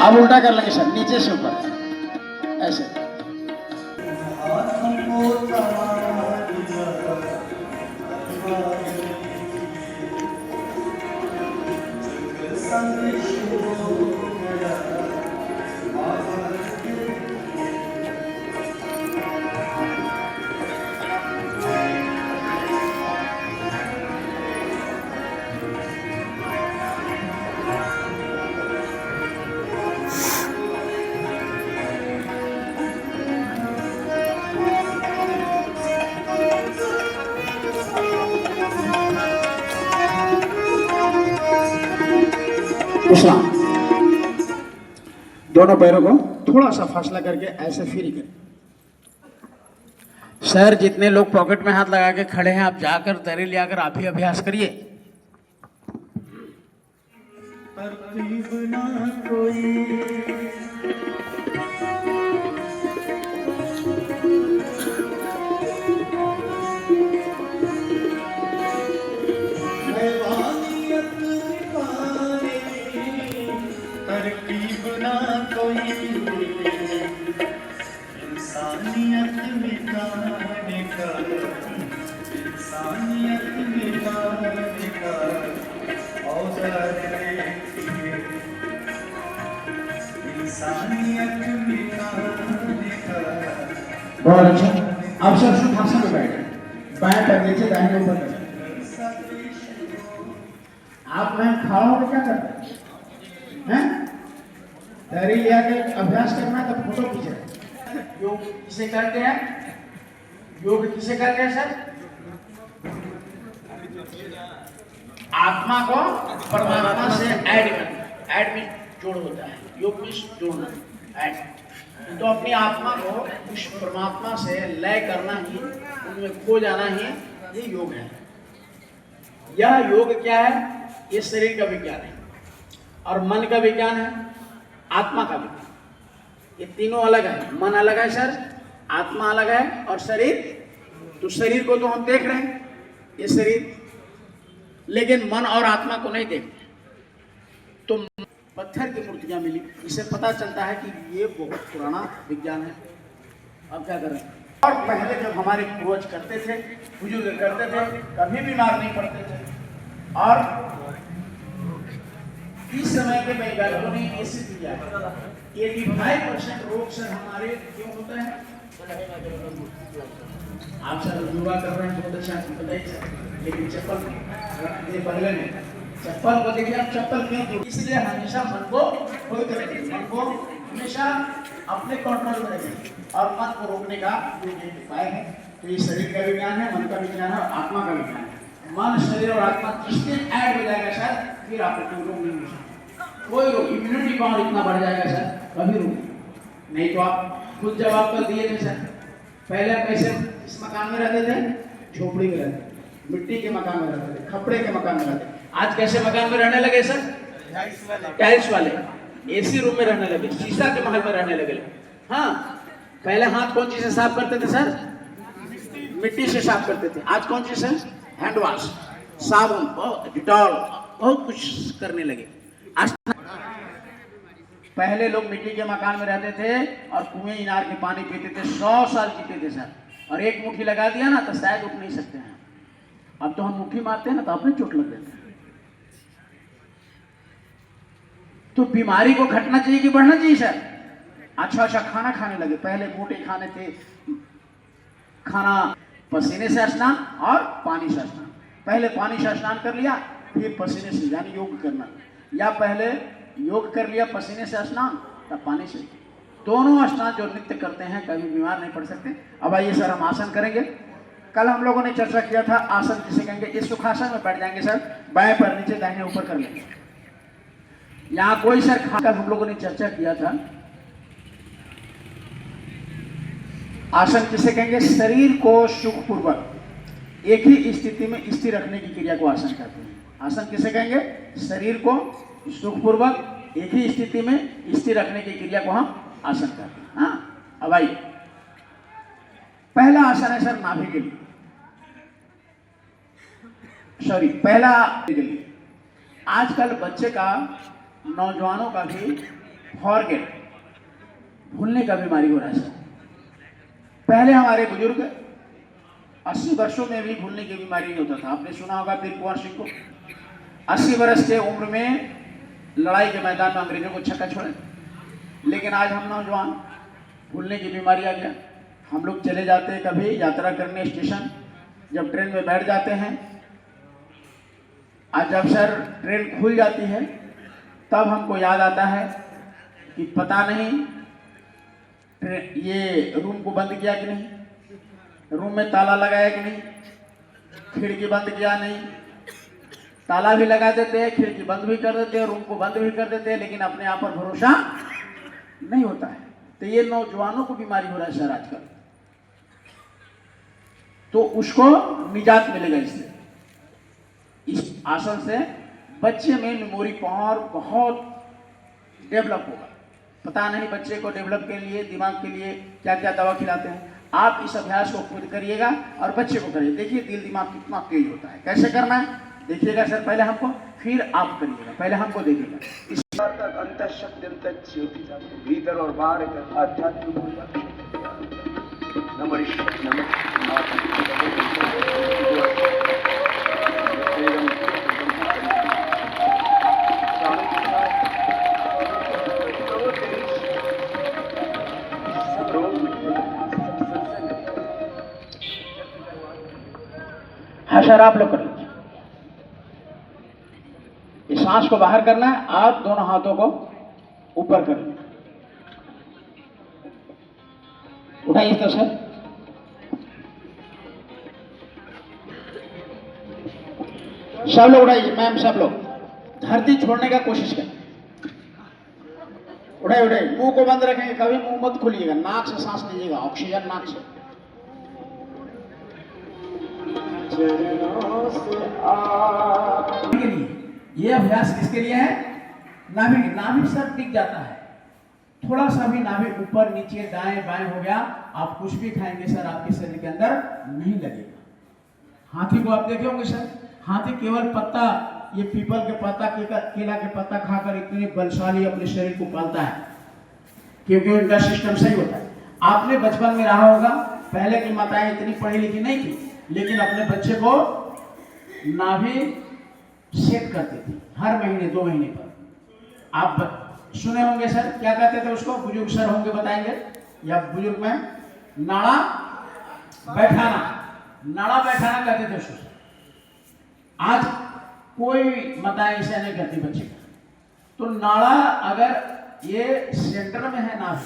अब उल्टा कर लेंगे सर, नीचे से ऊपर ऐसे। दोनों पैरों को थोड़ा सा फासला करके ऐसे फ्री करें। सर जितने लोग पॉकेट में हाथ लगा के खड़े हैं, आप जाकर दरी ले आकर आप ही अभ्यास करिए। बहुत अच्छा। अब सब सुखासन में बैठे, बाएं पैर नीचे दाहिने ऊपर करें। आप वहां खड़ा होकर क्या करते हैं? दरी लिया के अभ्यास करना है तो फोटो खींचे। योग किसे करते हैं? योग किसे करते हैं सर? आत्मा को परमात्मा से ऐड में जोड़ होता है। योग में जोड़ना, ऐड। तो अपनी आत्मा को उस परमात्मा से लय करना ही, उनमें खो जाना ही ये योग है। यह योग क्या है? ये शरीर का विज्ञान है और मन का विज्ञान है, आत्मा का विज्ञान। ये तीनों अलग है। मन अलग है सर, आत्मा अलग है और शरीर। तो शरीर को तो हम देख रहे हैं, ये शरीर, लेकिन मन और आत्मा को नहीं देखते। तो पत्थर की मूर्तियां मिली, इससे पता चलता है कि ये बहुत पुराना विज्ञान है। अब क्या करें? और पहले जब हमारे पूर्वज करते थे, बुजुर्ग करते थे, कभी बीमार नहीं पड़ते थे। और इस समय के वैज्ञानिकों ने ये सिद्ध किया है 85% रोग सर हमारे क्यों होता है? आप सर योगा कर रहे हैं बहुत अच्छा, बताइए। लेकिन चप्पल पहले में चप्पल को देखिए, आप चप्पल क्यों तोड़? इसलिए हमेशा मन को खोल कर रखें, मन को हमेशा अपने कंट्रोल में रखें और मन को रोकने का ये उपाय है। तो ये शरीर का विज्ञान है, मन का विज्ञान है और आत्मा का विज्ञान है। मन, शरीर और आत्मा जिस दिन ऐड हो जाएगा सर, फिर आपको रोग नहीं हो सकता। कोई रोग, इम्यूनिटी पावर इतना बढ़ जाएगा सर, कभी रोग नहीं। तो आप खुद जवाब कर दिए थे सर। पहले कैसे इस मकान में रहते थे? झोपड़ी में रहते, मिट्टी के मकान में रहते थे, खपड़े के मकान में रहते। आज कैसे मकान में रहने लगे सर? टाइल्स वाले, एसी रूम में रहने लगे, शीशा के महल में रहने लगे। हाँ, पहले हाथ कौन चीज से साफ करते थे सर? मिट्टी से साफ करते थे। आज कौन चीज है? हैंड वॉश, साबुन, डिटॉल, बहुत कुछ करने लगे। पहले लोग मिट्टी के मकान में रहते थे और कुएं इनार के पानी पीते थे, 100 साल जीते थे सर। और एक मुट्ठी लगा दिया ना तो शायद उठ नहीं सकते हैं। अब तो हम मुट्ठी मारते हैं ना तो अपने चोट लग जाते हैं। तो बीमारी को घटना चाहिए कि बढ़ना चाहिए सर? अच्छा अच्छा खाना खाने लगे। पहले मोटे खाने थे, खाना पसीने से स्नान और पानी से स्नान। पहले पानी से स्नान कर लिया, फिर पसीने से, यानी योग करना। या पहले योग कर लिया पसीने से स्नान, तब पानी से। दोनों स्नान जो नित्य करते हैं कभी बीमार नहीं पड़ सकते। अब आइए सर हम आसन करेंगे। कल हम लोगों ने चर्चा किया था आसन किसे कहेंगे। इस सुखासन में बैठ जाएंगे सर, बाएं पैर नीचे दाहिने ऊपर कर लेंगे। यहाँ कोई सर कल हम लोगों ने चर्चा किया था आसन किसे कहेंगे? शरीर को सुखपूर्वक एक ही स्थिति में स्थिर रखने की क्रिया को आसन कहते हैं। आसन किसे कहेंगे? शरीर को सुखपूर्वक एक ही स्थिति में स्थिर रखने की क्रिया को हम आसन कहते हैं। हाँ, अब आइए, पहला आसन है सर नाभि के लिए, सॉरी पहला के लिए। आजकल बच्चे का, नौजवानों का भी फॉरगेट, भूलने का बीमारी हो रहा है सर। पहले हमारे बुजुर्ग 80 वर्षों में भी भूलने की बीमारी नहीं होता था। आपने सुना होगा वीर कुंवर सिंह को, 80 वर्ष के उम्र में लड़ाई के मैदान में अंग्रेजों को छक्का छोड़े। लेकिन आज हम नौजवान, भूलने की बीमारी आ गया। हम लोग चले जाते हैं कभी यात्रा करने स्टेशन, जब ट्रेन में बैठ जाते हैं, आज जब सर ट्रेन खुल जाती है तब हमको याद आता है कि पता नहीं ये रूम को बंद किया कि नहीं, रूम में ताला लगाया कि नहीं, खिड़की बंद किया नहीं। ताला भी लगा देते हैं, खिड़की बंद भी कर देते हैं, रूम को बंद भी कर देते हैं, लेकिन अपने आप पर भरोसा नहीं होता है। तो ये नौजवानों को बीमारी हो रहा है सर आजकल। तो उसको निजात मिलेगा इससे, इस आसन से बच्चे में मेमोरी पावर बहुत डेवलप होगा। पता नहीं बच्चे को डेवलप के लिए, दिमाग के लिए क्या क्या दवा खिलाते हैं। आप इस अभ्यास को खुद करिएगा और बच्चे को करिए, देखिए दिल दिमाग कितना तेज होता है। कैसे करना है देखिएगा सर, पहले हमको फिर आप करिएगा, पहले हमको देखिएगा। इस तक अंत शब्द अंत ज्योति जाते भीतर और बाहर एक आध्यात्मिक ऊर्जा हाँ सर, आप लोग कर लीजिए। इस सांस को बाहर करना है, आप दोनों हाथों को ऊपर कर लीजिए, उठाइए तो सर। सब लोग उठाइए, मैम सब लोग धरती छोड़ने का कोशिश करें। उठाइए उठाइए, मुंह को बंद रखेंगे, कभी मुंह मत खोलिएगा, नाक से सांस लीजिएगा, ऑक्सीजन नाक से। ये अभ्यास किसके लिए है? नाभि। नाभि सर टिक जाता है, थोड़ा सा भी नाभि ऊपर नीचे दाएं बाएं हो गया, आप कुछ भी खाएंगे सर आपके शरीर के अंदर नहीं लगेगा। हाथी को आप देखे होंगे सर, हाथी केवल पत्ता, ये पीपल के पत्ता, केला के पत्ता खाकर इतने बलशाली अपने शरीर को पालता है, क्योंकि उनका सिस्टम सही होता है। आपने बचपन में रहा होगा, पहले की माताएं इतनी पढ़ी लिखी नहीं थी, लेकिन अपने बच्चे को नाभि सेट करती थी हर महीने 2 महीने पर। आप सुने होंगे सर, क्या कहते थे उसको, बुजुर्ग सर होंगे बताएंगे, या बुजुर्ग में नाड़ा बैठाना, नाड़ा बैठाना कहते थे उसको। आज कोई माताएं ऐसा नहीं करती बच्चे का। तो नाड़ा अगर ये सेंटर में है नाभि,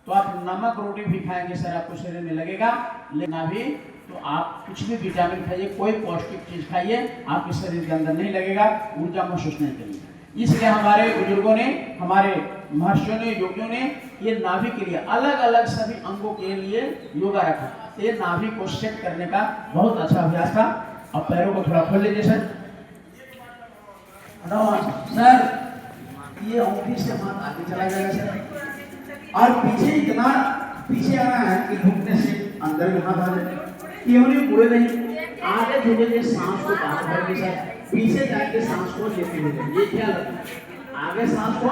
तो आप नमक रोटी भी खाएंगे सर आपको शरीर में लगेगा, लेकिन नाभि तो आप कुछ भी विटामिन खाइए, कोई पौष्टिक चीज खाइए, आपके शरीर के अंदर नहीं लगेगा, ऊर्जा महसूस नहीं करेगा। इसलिए हमारे बुजुर्गों ने, हमारे महर्षियों ने, योगियों ने ये नाभि के लिए अलग अलग सभी अंगों के लिए योगा रखा। ये नाभि को सेट करने का बहुत अच्छा अभ्यास था। अब पैरों को थोड़ा खोल लीजिए सर। सर ये ऊँटी से हाथ आगे चला जाएगा सर, और पीछे इतना पीछे आना है कि घुटने से अंदर में हाथ आ जाए, केवल मुड़े नहीं, आगे झुकेंगे, सांस को बाहर भरेंगे सर, पीछे जाके सांस को लेते हुए, ये क्या लगता है, आगे सांस को,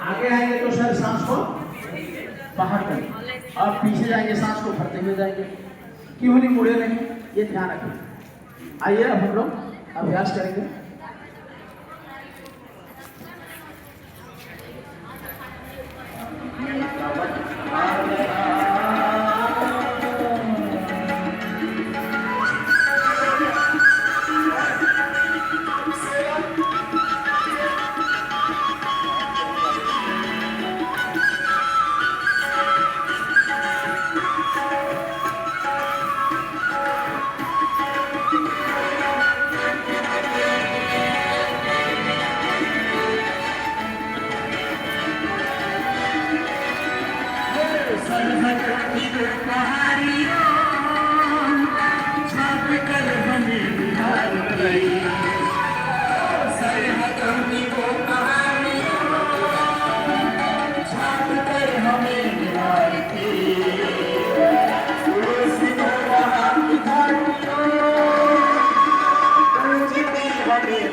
आगे आएंगे तो सर सांस को बाहर करें, और पीछे जाएंगे सांस को भरते हुए जाएंगे, क्यों नहीं मुड़े नहीं, ये ध्यान रखें। आइए अब हम लोग अभ्यास करेंगे।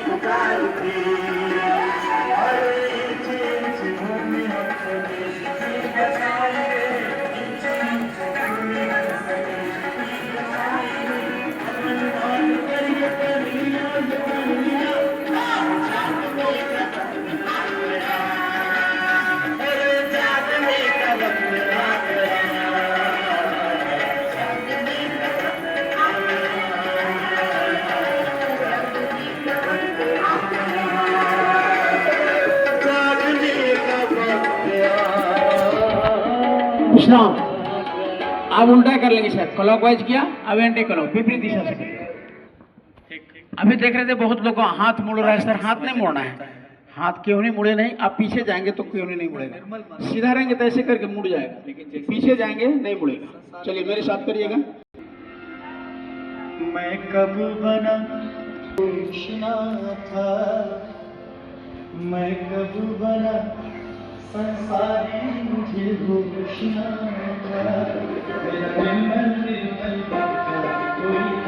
पुकार विश्राम। अब उल्टा कर लेंगे सर, क्लॉकवाइज किया, अब एंटी क्लॉक, विपरीत दिशा से करिए। अभी देख रहे थे बहुत लोग हाथ मुड़ रहा है सर, हाथ नहीं मुड़ना है। हाथ क्यों नहीं मुड़े नहीं, आप पीछे जाएंगे तो क्यों नहीं मुड़ेगा, सीधा रहेंगे तो ऐसे करके मुड़ जाएगा, पीछे जाएंगे नहीं मुड़ेगा। चलिए मेरे साथ करिएगा। मैं कब बना कृष्णा था, मैं कब बना संसारी, मुझे होश ना था। मेरा निर्मल निर्मल का कोई